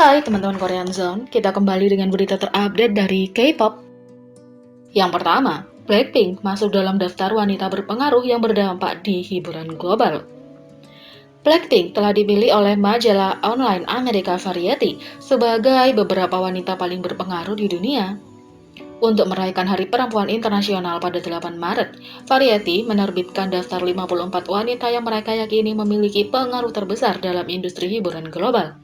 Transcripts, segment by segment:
Hai teman-teman Korean Zone, kita kembali dengan berita terupdate dari K-pop. Yang pertama, Blackpink masuk dalam daftar wanita berpengaruh yang berdampak di hiburan global. Blackpink telah dipilih oleh majalah online Amerika Variety sebagai beberapa wanita paling berpengaruh di dunia. Untuk merayakan Hari Perempuan Internasional pada 8 Maret, Variety menerbitkan daftar 54 wanita yang mereka yakini memiliki pengaruh terbesar dalam industri hiburan global.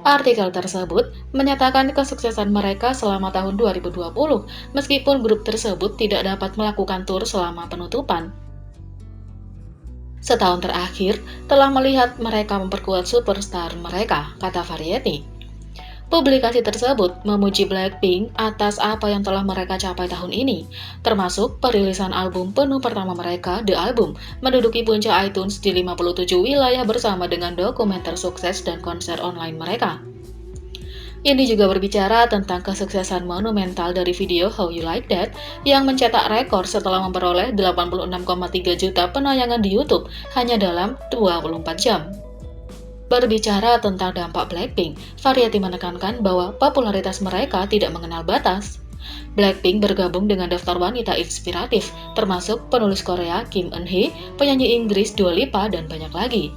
Artikel tersebut menyatakan kesuksesan mereka selama tahun 2020, meskipun grup tersebut tidak dapat melakukan tur selama penutupan. Setahun terakhir telah melihat mereka memperkuat superstar mereka, kata Variety. Publikasi tersebut memuji Blackpink atas apa yang telah mereka capai tahun ini, termasuk perilisan album penuh pertama mereka, The Album, menduduki puncak iTunes di 57 wilayah bersama dengan dokumenter sukses dan konser online mereka. Ini juga berbicara tentang kesuksesan monumental dari video How You Like That yang mencetak rekor setelah memperoleh 86,3 juta penayangan di YouTube hanya dalam 24 jam. Berbicara tentang dampak Blackpink, Variety menekankan bahwa popularitas mereka tidak mengenal batas. Blackpink bergabung dengan daftar wanita inspiratif, termasuk penulis Korea Kim Eun-hee, penyanyi Inggris Dua Lipa, dan banyak lagi.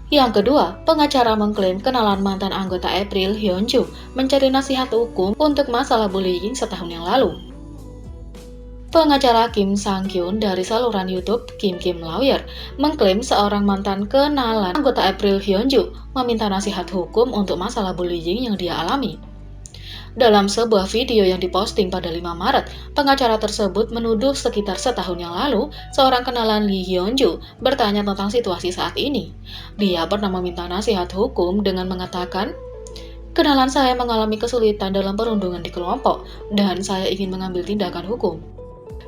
Yang kedua, pengacara mengklaim kenalan mantan anggota April, Hyunju, mencari nasihat hukum untuk masalah bullying setahun yang lalu. Pengacara Kim Sang-kyun dari saluran YouTube Kim Kim Lawyer mengklaim seorang mantan kenalan anggota April, Hyunju, meminta nasihat hukum untuk masalah bullying yang dia alami. Dalam sebuah video yang diposting pada 5 Maret, pengacara tersebut menuduh sekitar setahun yang lalu, seorang kenalan Lee Hyunju bertanya tentang situasi saat ini. Dia pernah meminta nasihat hukum dengan mengatakan, "Kenalan saya mengalami kesulitan dalam perundungan di kelompok, dan saya ingin mengambil tindakan hukum.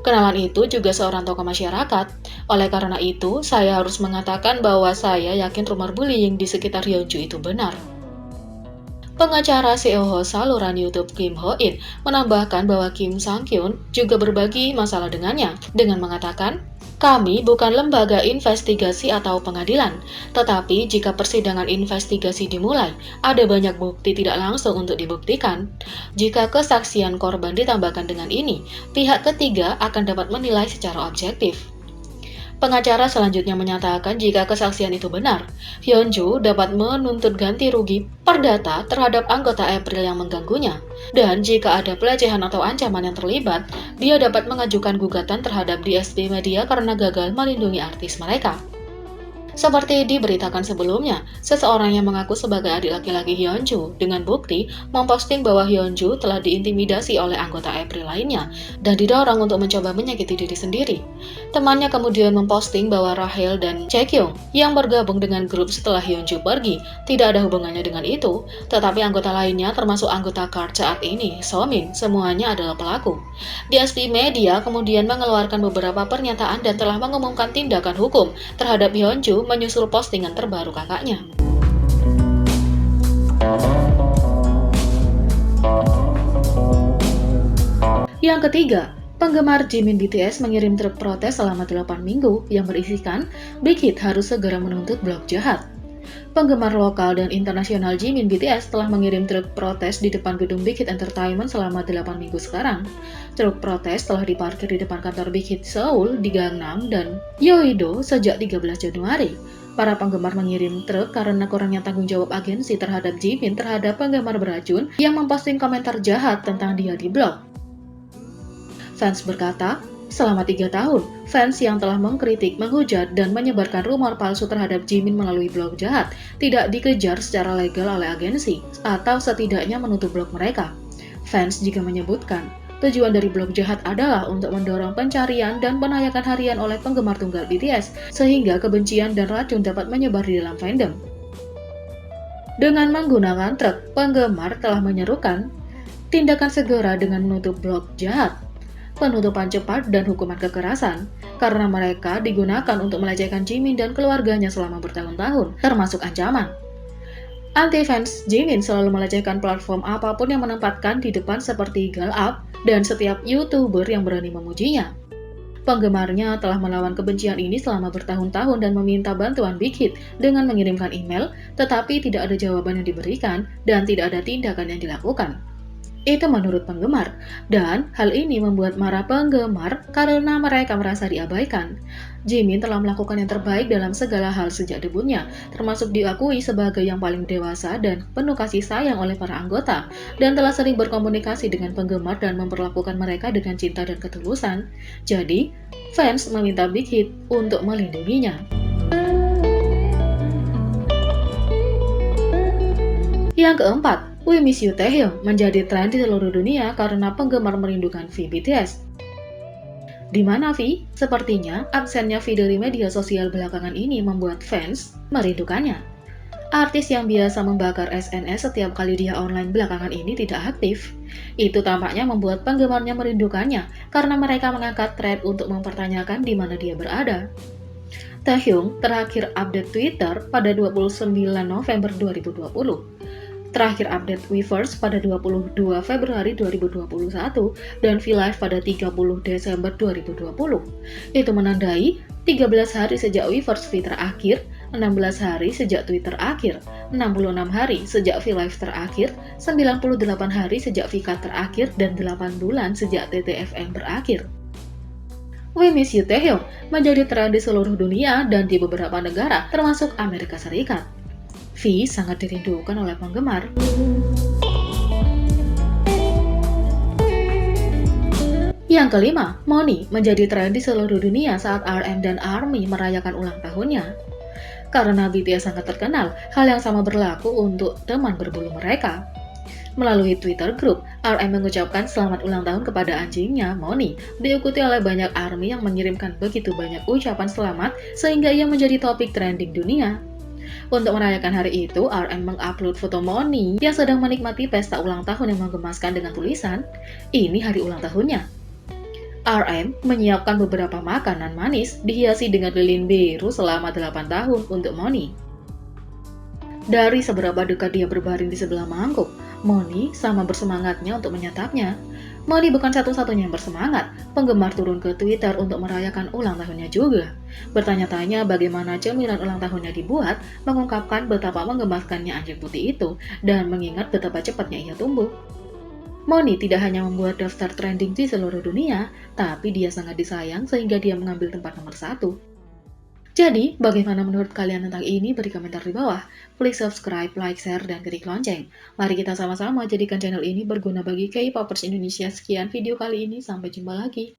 Kenalan itu juga seorang tokoh masyarakat. Oleh karena itu, saya harus mengatakan bahwa saya yakin rumor bullying di sekitar Hyunju itu benar." Pengacara CEO saluran YouTube Kim Ho-in menambahkan bahwa Kim Sang-kyun juga berbagi masalah dengannya dengan mengatakan, "Kami bukan lembaga investigasi atau pengadilan, tetapi jika persidangan investigasi dimulai, ada banyak bukti tidak langsung untuk dibuktikan. Jika kesaksian korban ditambahkan dengan ini, pihak ketiga akan dapat menilai secara objektif." Pengacara selanjutnya menyatakan jika kesaksian itu benar, Hyunju dapat menuntut ganti rugi perdata terhadap anggota April yang mengganggunya. Dan jika ada pelecehan atau ancaman yang terlibat, dia dapat mengajukan gugatan terhadap DSP Media karena gagal melindungi artis mereka. Seperti diberitakan sebelumnya, seseorang yang mengaku sebagai adik laki-laki Hyunju dengan bukti memposting bahwa Hyunju telah diintimidasi oleh anggota April lainnya dan didorong untuk mencoba menyakiti diri sendiri. Temannya kemudian memposting bahwa Rahel dan Chaekyung yang bergabung dengan grup setelah Hyunju pergi tidak ada hubungannya dengan itu, tetapi anggota lainnya termasuk anggota KARD saat ini, Somin, semuanya adalah pelaku. DSP Media kemudian mengeluarkan beberapa pernyataan dan telah mengumumkan tindakan hukum terhadap Hyunju menyusul postingan terbaru kakaknya. Yang ketiga, penggemar Jimin BTS mengirim truk protes selama 8 minggu yang berisikan Big Hit harus segera menuntut blog jahat. Penggemar lokal dan internasional Jimin BTS telah mengirim truk protes di depan gedung Big Hit Entertainment selama 8 minggu sekarang. Truk protes telah diparkir di depan kantor Big Hit Seoul di Gangnam dan Yeouido sejak 13 Januari. Para penggemar mengirim truk karena kurangnya tanggung jawab agensi terhadap Jimin terhadap penggemar beracun yang memposting komentar jahat tentang dia di blog. Fans berkata, selama 3 tahun, fans yang telah mengkritik, menghujat, dan menyebarkan rumor palsu terhadap Jimin melalui blog jahat tidak dikejar secara legal oleh agensi, atau setidaknya menutup blog mereka. Fans juga menyebutkan, tujuan dari blog jahat adalah untuk mendorong pencarian dan penayakan harian oleh penggemar tunggal BTS, sehingga kebencian dan racun dapat menyebar di dalam fandom. Dengan menggunakan truk, penggemar telah menyerukan tindakan segera dengan menutup blog jahat, penutupan cepat, dan hukuman kekerasan, karena mereka digunakan untuk melecehkan Jimin dan keluarganya selama bertahun-tahun, termasuk ancaman. Anti-fans Jimin selalu melecehkan platform apapun yang menempatkan di depan seperti Girl Up dan setiap YouTuber yang berani memujinya. Penggemarnya telah melawan kebencian ini selama bertahun-tahun dan meminta bantuan Big Hit dengan mengirimkan email, tetapi tidak ada jawaban yang diberikan dan tidak ada tindakan yang dilakukan. Itu menurut penggemar, dan hal ini membuat marah penggemar karena mereka merasa diabaikan. Jimin telah melakukan yang terbaik dalam segala hal sejak debutnya, termasuk diakui sebagai yang paling dewasa dan penuh kasih sayang oleh para anggota, dan telah sering berkomunikasi dengan penggemar dan memperlakukan mereka dengan cinta dan ketulusan. Jadi, fans meminta Big Hit untuk melindunginya. Yang keempat, We Miss You Taehyung menjadi tren di seluruh dunia karena penggemar merindukan V BTS. Di mana V? Sepertinya absennya V dari media sosial belakangan ini membuat fans merindukannya. Artis yang biasa membakar SNS setiap kali dia online belakangan ini tidak aktif. Itu tampaknya membuat penggemarnya merindukannya karena mereka mengangkat thread untuk mempertanyakan di mana dia berada. Taehyung terakhir update Twitter pada 29 November 2020. Terakhir update Weverse pada 22 Februari 2021 dan V-Live pada 30 Desember 2020. Itu menandai 13 hari sejak Weverse V terakhir, 16 hari sejak Twitter akhir, 66 hari sejak V-Live terakhir, 98 hari sejak VK terakhir, dan 8 bulan sejak TTFM berakhir. We Miss You Taehyung menjadi tren di seluruh dunia dan di beberapa negara termasuk Amerika Serikat. V sangat dirindukan oleh penggemar. Yang kelima, Money menjadi tren di seluruh dunia saat RM dan ARMY merayakan ulang tahunnya. Karena BTS sangat terkenal, hal yang sama berlaku untuk teman berbulu mereka. Melalui Twitter Group, RM mengucapkan selamat ulang tahun kepada anjingnya, Money, diikuti oleh banyak ARMY yang mengirimkan begitu banyak ucapan selamat sehingga ia menjadi topik trending dunia. Untuk merayakan hari itu, RM mengupload foto Money yang sedang menikmati pesta ulang tahun yang menggemaskan dengan tulisan, "Ini hari ulang tahunnya." RM menyiapkan beberapa makanan manis dihiasi dengan lilin biru selama 8 tahun untuk Money. Dari seberapa dekat dia berbaring di sebelah mangkuk, Money sama bersemangatnya untuk menyantapnya. Money bukan satu-satunya yang bersemangat, penggemar turun ke Twitter untuk merayakan ulang tahunnya juga. Bertanya-tanya bagaimana cemilan ulang tahunnya dibuat, mengungkapkan betapa menggemaskannya anjing putih itu, dan mengingat betapa cepatnya ia tumbuh. Money tidak hanya membuat daftar trending di seluruh dunia, tapi dia sangat disayang sehingga dia mengambil tempat nomor 1. Jadi, bagaimana menurut kalian tentang ini? Beri komentar di bawah. Please subscribe, like, share, dan klik lonceng. Mari kita sama-sama jadikan channel ini berguna bagi K-popers Indonesia. Sekian video kali ini, sampai jumpa lagi.